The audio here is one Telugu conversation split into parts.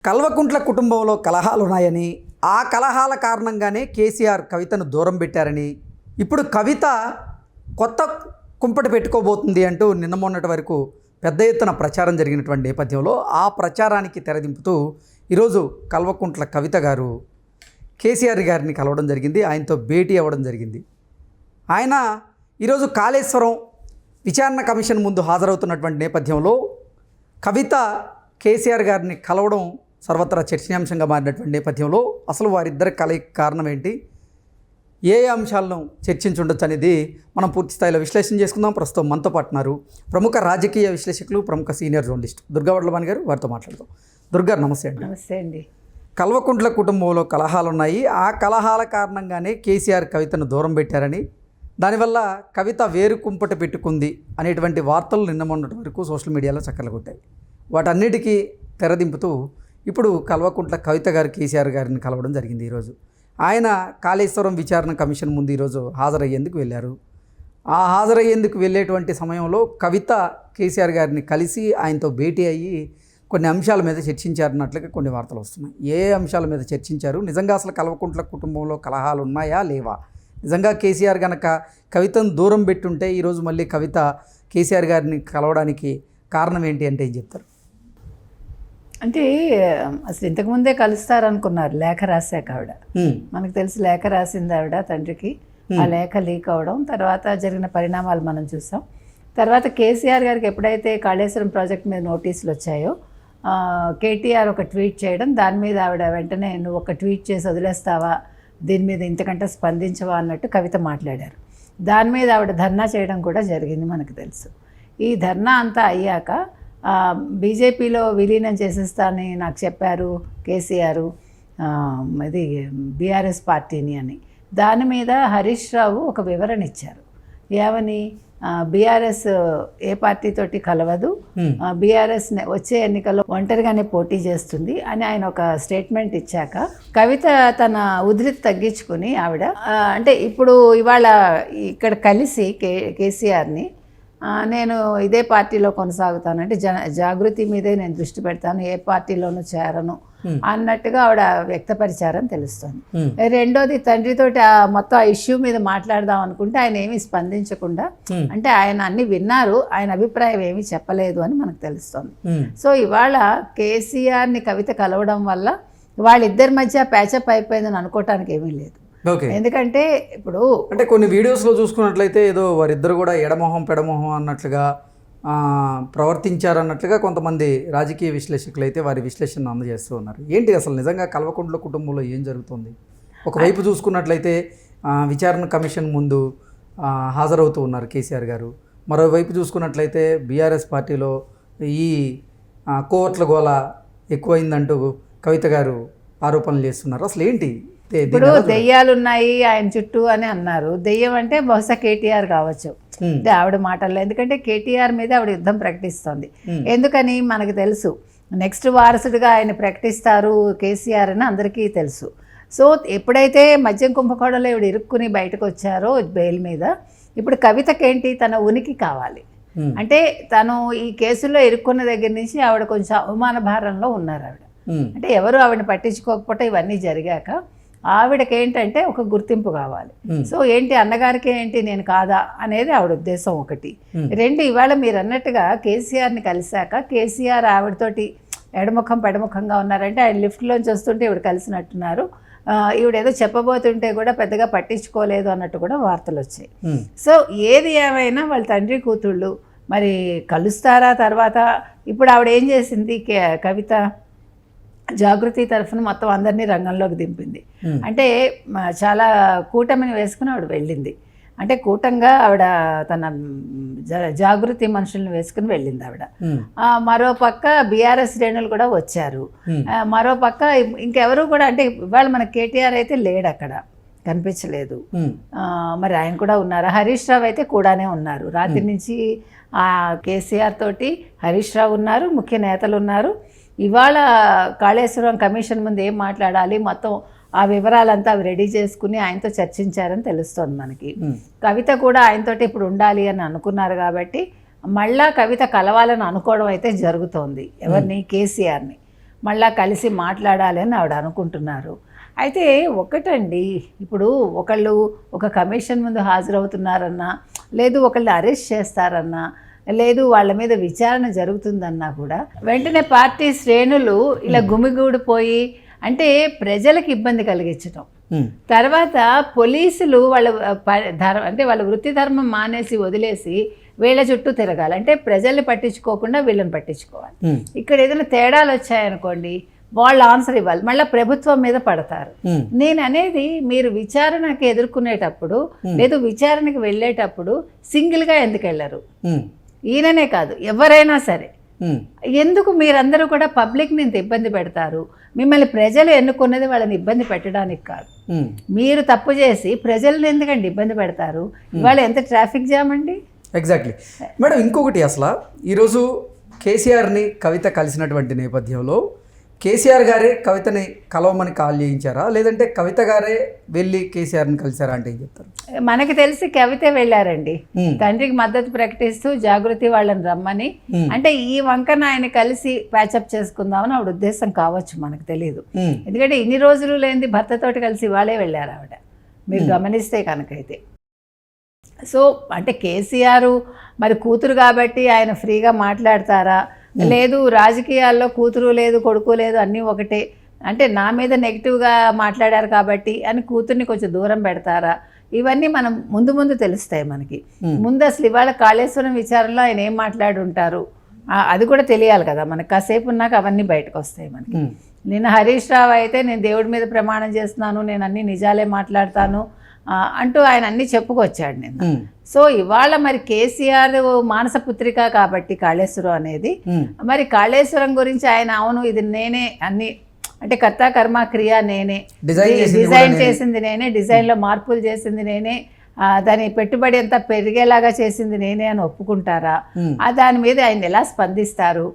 కల్వకుంట్ల కుటుంబంలో కలహాలున్నాయని, ఆ కలహాల కారణంగానే కేసీఆర్ కవితను దూరం పెట్టారని, ఇప్పుడు కవిత కొత్త కుంపటి పెట్టుకోబోతుంది అంటూ నిన్న మొన్నటి వరకు పెద్ద ఎత్తున ప్రచారం జరిగినటువంటి నేపథ్యంలో ఆ ప్రచారానికి తెరదింపుతూ ఈరోజు కల్వకుంట్ల కవిత గారు కేసీఆర్ గారిని కలవడం జరిగింది. ఆయనతో భేటీ అవ్వడం జరిగింది. ఆయన ఈరోజు కాళేశ్వరం విచారణ కమిషన్ ముందు హాజరవుతున్నటువంటి నేపథ్యంలో కవిత కేసీఆర్ గారిని కలవడం సర్వత్రా చర్చనీయాంశంగా మారినటువంటి నేపథ్యంలో అసలు వారిద్దరి కలయిక కారణం ఏంటి, ఏ అంశాలను చర్చించుండొచ్చు అనేది మనం పూర్తి స్థాయిలో విశ్లేషణ చేసుకుందాం. ప్రస్తుతం మనతో పాటు ఉన్నారు ప్రముఖ రాజకీయ విశ్లేషకులు, ప్రముఖ సీనియర్ జర్నలిస్ట్ దుర్గా వడ్లమాని గారు. వారితో మాట్లాడదాం. దుర్గా, నమస్తే అండి. నమస్తే అండి. కల్వకుంట్ల కుటుంబంలో కలహాలు ఉన్నాయి. ఆ కలహాల కారణంగానే కేసీఆర్ కవితను దూరం పెట్టారని, దానివల్ల కవిత వేరు కుంపట పెట్టుకుంది అనేటువంటి వార్తలు నిన్న మొన్నటి వరకు సోషల్ మీడియాలో చక్కర్లు కొట్టాయి. వాటన్నిటికీ తెరదింపుతూ ఇప్పుడు కల్వకుంట్ల కవిత గారు కేసీఆర్ గారిని కలవడం జరిగింది. ఈరోజు ఆయన కాళేశ్వరం విచారణ కమిషన్ ముందు ఈరోజు హాజరయ్యేందుకు వెళ్ళారు. ఆ హాజరయ్యేందుకు వెళ్ళేటువంటి సమయంలో కవిత కేసీఆర్ గారిని కలిసి ఆయనతో భేటీ అయ్యి కొన్ని అంశాల మీద చర్చించారన్నట్లుగా కొన్ని వార్తలు వస్తున్నాయి. ఏ అంశాల మీద చర్చించారు, నిజంగా అసలు కల్వకుంట్ల కుటుంబంలో కలహాలు ఉన్నాయా లేవా, నిజంగా కేసీఆర్ కనుక కవితను దూరం పెట్టుంటే ఈరోజు మళ్ళీ కవిత కేసీఆర్ గారిని కలవడానికి కారణం ఏంటి అంటే ఏం చెప్తారు? అంటే అసలు ఇంతకుముందే కలుస్తారనుకున్నారు, లేఖ రాశాక ఆవిడ. మనకు తెలిసి లేఖ రాసింది ఆవిడ తండ్రికి. ఆ లేఖ లీక్ అవడం తర్వాత జరిగిన పరిణామాలు మనం చూసాం. తర్వాత కేసీఆర్ గారికి ఎప్పుడైతే కాళేశ్వరం ప్రాజెక్ట్ మీద నోటీసులు వచ్చాయో కేటీఆర్ ఒక ట్వీట్ చేయడం, దాని మీద ఆవిడ వెంటనే నువ్వు ఒక ట్వీట్ చేసి వదిలేస్తావా, దీని మీద ఇంతకంటే స్పందించవా అన్నట్టు కవిత మాట్లాడారు. దాని మీద ఆవిడ ధర్నా చేయడం కూడా జరిగింది మనకు తెలుసు. ఈ ధర్నా అంతా అయ్యాక బీజేపీలో విలీనం చేసేస్తానని నాకు చెప్పారు కేసీఆర్, ఇది బీఆర్ఎస్ పార్టీని అని. దాని మీద హరీష్ రావు ఒక వివరణ ఇచ్చారు. ఏమని, బీఆర్ఎస్ ఏ పార్టీతోటి కలవదు, బీఆర్ఎస్ వచ్చే ఎన్నికల్లో ఒంటరిగానే పోటీ చేస్తుంది అని ఆయన ఒక స్టేట్మెంట్ ఇచ్చాక కవిత తన ఉధృతి తగ్గించుకుని ఆవిడ అంటే ఇప్పుడు ఇవాళ ఇక్కడ కలిసి కేసీఆర్ని నేను ఇదే పార్టీలో కొనసాగుతానంటే జాగృతి మీదే నేను దృష్టి పెడతాను, ఏ పార్టీలోనూ చేరను అన్నట్టుగా ఆవిడ వ్యక్తపరిచారని తెలుస్తుంది. రెండోది, తండ్రితోటి మొత్తం ఆ ఇష్యూ మీద మాట్లాడదాం అనుకుంటే ఆయన ఏమీ స్పందించకుండా, అంటే ఆయన అన్ని విన్నారు, ఆయన అభిప్రాయం ఏమీ చెప్పలేదు అని మనకు తెలుస్తుంది. సో ఇవాళ కేసీఆర్ని కవిత కలవడం వల్ల వాళ్ళిద్దరి మధ్య ప్యాచప్ అయిపోయిందని అనుకోవటానికి ఏమీ లేదు. ఎందుకంటే ఇప్పుడు అంటే కొన్ని వీడియోస్లో చూసుకున్నట్లయితే ఏదో వారిద్దరు కూడా ఎడమొహం పెడమొహం అన్నట్లుగా ప్రవర్తించారన్నట్లుగా కొంతమంది రాజకీయ విశ్లేషకులు అయితే వారి విశ్లేషణ అందజేస్తూ ఉన్నారు. ఏంటి అసలు నిజంగా కల్వకుంట్ల కుటుంబంలో ఏం జరుగుతుంది? ఒకవైపు చూసుకున్నట్లయితే విచారణ కమిషన్ ముందు హాజరవుతూ ఉన్నారు కేసీఆర్ గారు, మరోవైపు చూసుకున్నట్లయితే బీఆర్ఎస్ పార్టీలో ఈ కోవట్ల గోల ఎక్కువైందంటూ కవిత గారు ఆరోపణలు చేస్తున్నారు. అసలు ఏంటి? ఇప్పుడు దెయ్యాలు ఉన్నాయి ఆయన చుట్టూ అని అన్నారు. దెయ్యం అంటే బహుశా కేటీఆర్ కావచ్చు అంటే ఆవిడ మాటల్లో, ఎందుకంటే కేటీఆర్ మీద ఆవిడ యుద్ధం ప్రకటిస్తోంది. ఎందుకని మనకు తెలుసు, నెక్స్ట్ వారసుడిగా ఆయన ప్రకటిస్తారు కేసీఆర్ అని అందరికీ తెలుసు. సో ఎప్పుడైతే మద్యం కుంభకోణంలో ఇవిడ ఇరుక్కుని బయటకు వచ్చారో బెయిల్ మీద, ఇప్పుడు కవితకేంటి, తన ఉనికి కావాలి. అంటే తను ఈ కేసుల్లో ఇరుక్కున్న దగ్గర నుంచి ఆవిడ కొంచెం అవమాన భారంలో ఉన్నారు ఆవిడ. అంటే ఎవరు ఆవిడని పట్టించుకోకపోతే ఇవన్నీ జరిగాక ఆవిడకి ఏంటంటే ఒక గుర్తింపు కావాలి. సో ఏంటి, అన్నగారికి ఏంటి నేను కాదా అనేది ఆవిడ ఉద్దేశం ఒకటి. రెండు, ఇవాళ మీరు అన్నట్టుగా కేసీఆర్ని కలిశాక కేసీఆర్ ఆవిడతోటి ఎడముఖం పెడముఖంగా ఉన్నారంటే ఆయన లిఫ్ట్లోంచి వస్తుంటే ఈవిడ కలిసినట్టున్నారు. ఈవిడేదో చెప్పబోతుంటే కూడా పెద్దగా పట్టించుకోలేదు అన్నట్టు కూడా వార్తలు వచ్చాయి. సో ఏది ఏమైనా వాళ్ళ తండ్రి కూతుళ్ళు మరి కలుస్తారా తర్వాత. ఇప్పుడు ఆవిడ ఏం చేసింది, కవిత జాగృతి తరఫున మొత్తం అందరినీ రంగంలోకి దింపింది. అంటే చాలా కూటమిని వేసుకుని ఆవిడ వెళ్ళింది. అంటే కూటంగా ఆవిడ తన జాగృతి మనుషుల్ని వేసుకుని వెళ్ళింది ఆవిడ. మరో పక్క బీఆర్ఎస్ శ్రేణులు కూడా వచ్చారు. మరో పక్క ఇంకెవరు కూడా, అంటే ఇవాళ మన కేటీఆర్ అయితే లేడు, అక్కడ కనిపించలేదు. మరి ఆయన కూడా ఉన్నారు. హరీష్ రావు అయితే కూడానే ఉన్నారు. రాత్రి నుంచి కేసీఆర్ తోటి హరీష్ రావు ఉన్నారు, ముఖ్య నేతలు ఉన్నారు. ఇవాళ కాళేశ్వరం కమిషన్ ముందు ఏం మాట్లాడాలి మొత్తం ఆ వివరాలంతా అవి రెడీ చేసుకుని ఆయనతో చర్చించారని తెలుస్తోంది మనకి. కవిత కూడా ఆయనతోటి ఇప్పుడు ఉండాలి అని అనుకున్నారు కాబట్టి మళ్ళా కవిత కలవాలని అనుకోవడం అయితే జరుగుతోంది. ఎవరిని? కేసీఆర్ని. మళ్ళా కలిసి మాట్లాడాలి అని ఆవిడ అనుకుంటున్నారు. అయితే ఒకటండి, ఇప్పుడు ఒకళ్ళు ఒక కమిషన్ ముందు హాజరవుతున్నారన్నా, లేదు ఒకళ్ళు అరెస్ట్ చేస్తారన్నా, లేదు వాళ్ళ మీద విచారణ జరుగుతుందన్నా కూడా వెంటనే పార్టీ శ్రేణులు ఇలా గుమిగూడిపోయి అంటే ప్రజలకు ఇబ్బంది కలిగించడం, తర్వాత పోలీసులు అంటే వాళ్ళ వృత్తి ధర్మం మానేసి వదిలేసి వీళ్ళ చుట్టూ తిరగాలి, అంటే ప్రజల్ని పట్టించుకోకుండా వీళ్ళని పట్టించుకోవాలి. ఇక్కడ ఏదైనా తేడాలు వచ్చాయనుకోండి, వాళ్ళు ఆన్సర్ ఇవ్వాలి, మళ్ళీ ప్రభుత్వం మీద పడతారు. నేను అనేది మీరు విచారణకి ఎదుర్కొనేటప్పుడు లేదు విచారణకి వెళ్ళేటప్పుడు సింగిల్గా ఎందుకు వెళ్ళరు? ఈయననే కాదు ఎవరైనా సరే, ఎందుకు మీరందరూ కూడా పబ్లిక్ని ఇంత ఇబ్బంది పెడతారు? మిమ్మల్ని ప్రజలు ఎన్నుకున్నది వాళ్ళని ఇబ్బంది పెట్టడానికి కాదు. మీరు తప్పు చేసి ప్రజల్ని ఎందుకండి ఇబ్బంది పెడతారు? ఇవాళ ఎంత ట్రాఫిక్ జామ్ అండి. Exactly madam. ఇంకొకటి, అసలు ఈరోజు కేసీఆర్ని కవిత కలిసినటువంటి నేపథ్యంలో కేసీఆర్ గారే కవితని కలవమని కాల్ చేయించారా, లేదంటే కవిత గారే వెళ్ళి కేసీఆర్ని కలిసారా అంటే ఏం చెప్తారు? మనకి తెలిసి కవిత వెళ్ళారండి, తండ్రికి మద్దతు ప్రకటిస్తూ జాగృతి వాళ్ళని రమ్మని. అంటే ఈ వంకన ఆయన కలిసి ప్యాచప్ చేసుకుందామని ఆవిడ ఉద్దేశం కావచ్చు, మనకు తెలియదు. ఎందుకంటే ఇన్ని రోజులు లేనిది భర్తతోటి కలిసి వాళ్ళే వెళ్ళారు ఆవిడ, మీరు గమనిస్తే కనుకైతే. సో అంటే కేసీఆర్ మరి కూతురు కాబట్టి ఆయన ఫ్రీగా మాట్లాడతారా, లేదు రాజకీయాల్లో కూతురు లేదు కొడుకు లేదు అన్నీ ఒకటే, అంటే నా మీద నెగిటివ్గా మాట్లాడారు కాబట్టి అని కూతుర్ని కొంచెం దూరం పెడతారా, ఇవన్నీ మనం ముందు ముందు తెలుస్తాయి మనకి. ముందు అసలు ఇవాళ కాళేశ్వరం విచారణలో ఆయన ఏం మాట్లాడి ఉంటారు అది కూడా తెలియాలి కదా మనకు. కాసేపు ఉన్నాక అవన్నీ బయటకు వస్తాయి మనకి. నిన్న హరీష్ రావు అయితే నేను దేవుడి మీద ప్రమాణం చేస్తున్నాను, నేను అన్ని నిజాలే మాట్లాడతాను అంటూ ఆయన అన్నీ చెప్పుకొచ్చాడు నేను. సో ఇవాళ మరి కేసీఆర్ మానసపుత్రిక కాబట్టి కాళేశ్వరం అనేది, మరి కాళేశ్వరం గురించి ఆయన అవును ఇది నేనే అన్ని అంటే కర్త కర్మ క్రియ నేనే, డిజైన్ చేసింది నేనే, డిజైన్లో మార్పులు చేసింది నేనే, దాని పెట్టుబడి అంతా పెరిగేలాగా చేసింది నేనే అని ఒప్పుకుంటారా? దాని మీద ఆయన ఎలా స్పందిస్తారు?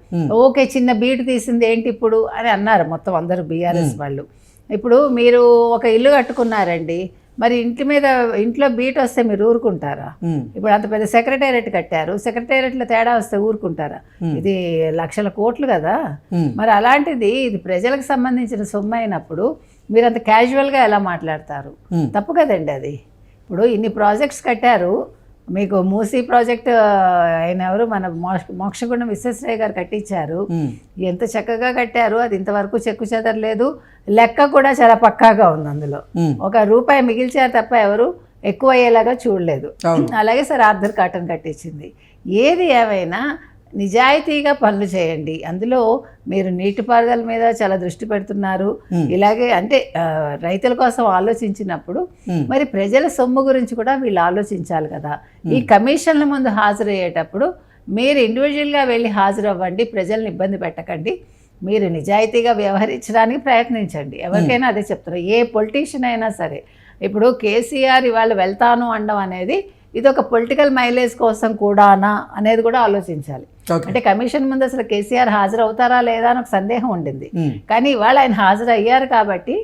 ఓకే చిన్న బీట్ తీసింది ఏంటి ఇప్పుడు అని అన్నారు మొత్తం అందరూ బీఆర్ఎస్ వాళ్ళు. ఇప్పుడు మీరు ఒక ఇల్లు కట్టుకున్నారండి, మరి ఇంట్లో బీట్ వస్తే మీరు ఊరుకుంటారా? ఇప్పుడు అంత పెద్ద సెక్రటేరియట్ కట్టారు, సెక్రటేరియట్లో తేడా వస్తే ఊరుకుంటారా? ఇది లక్షల కోట్లు కదా. మరి అలాంటిది ఇది ప్రజలకు సంబంధించిన సొమ్ము అయినప్పుడు మీరు అంత క్యాజువల్గా ఎలా మాట్లాడతారు? తప్పు కదండి అది. ఇప్పుడు ఇన్ని ప్రాజెక్ట్స్ కట్టారు, మీకు మూసీ ప్రాజెక్ట్ ఆయన ఎవరు మన మోక్షగుండం విశ్వేశ్వరయ్య గారు కట్టించారు, ఎంత చక్కగా కట్టారు. అది ఇంతవరకు చెక్కు చెదరలేదు, లెక్క కూడా చాలా పక్కాగా ఉంది. అందులో ₹1 మిగిల్చారు తప్ప ఎవరు ఎక్కువ అయ్యేలాగా చూడలేదు. అలాగే సార్ ఆర్థర్ కాటన్ కట్టించింది. ఏది ఏమైనా నిజాయితీగా పనులు చేయండి. అందులో మీరు నీటిపారుదల మీద చాలా దృష్టి పెడుతున్నారు. ఇలాగే అంటే రైతుల కోసం ఆలోచించినప్పుడు మరి ప్రజల సొమ్ము గురించి కూడా వీళ్ళు ఆలోచించాలి కదా. ఈ కమిషన్ల ముందు హాజరయ్యేటప్పుడు మీరు ఇండివిజువల్గా వెళ్ళి హాజరవ్వండి, ప్రజల్ని ఇబ్బంది పెట్టకండి, మీరు నిజాయితీగా వ్యవహరించడానికి ప్రయత్నించండి. ఎవరికైనా అదే చెప్తారు, ఏ పొలిటీషియన్ అయినా సరే. ఇప్పుడు కేసీఆర్ ఇవాళ వెళ్తాను అనడం అనేది ఇది ఒక పొలిటికల్ మైలేజ్ కోసం కూడానా అనేది కూడా ఆలోచించాలి. అంటే కమిషన్ ముందు అసలు కేసీఆర్ హాజరవుతారా లేదా అని ఒక సందేహం ఉండింది, కానీ ఇవాళ ఆయన హాజరయ్యారు కాబట్టి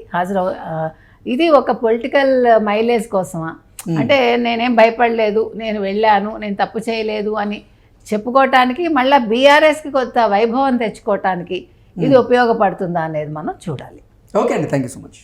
ఇది ఒక పొలిటికల్ మైలేజ్ కోసమా? అంటే నేనేం భయపడలేదు, నేను వెళ్ళాను, నేను తప్పు చేయలేదు అని చెప్పుకోవటానికి, మళ్ళీ బీఆర్ఎస్కి కొత్త వైభవం తెచ్చుకోవటానికి ఇది ఉపయోగపడుతుందా అనేది మనం చూడాలి. ఓకే అండి, థ్యాంక్ యూ సో మచ్.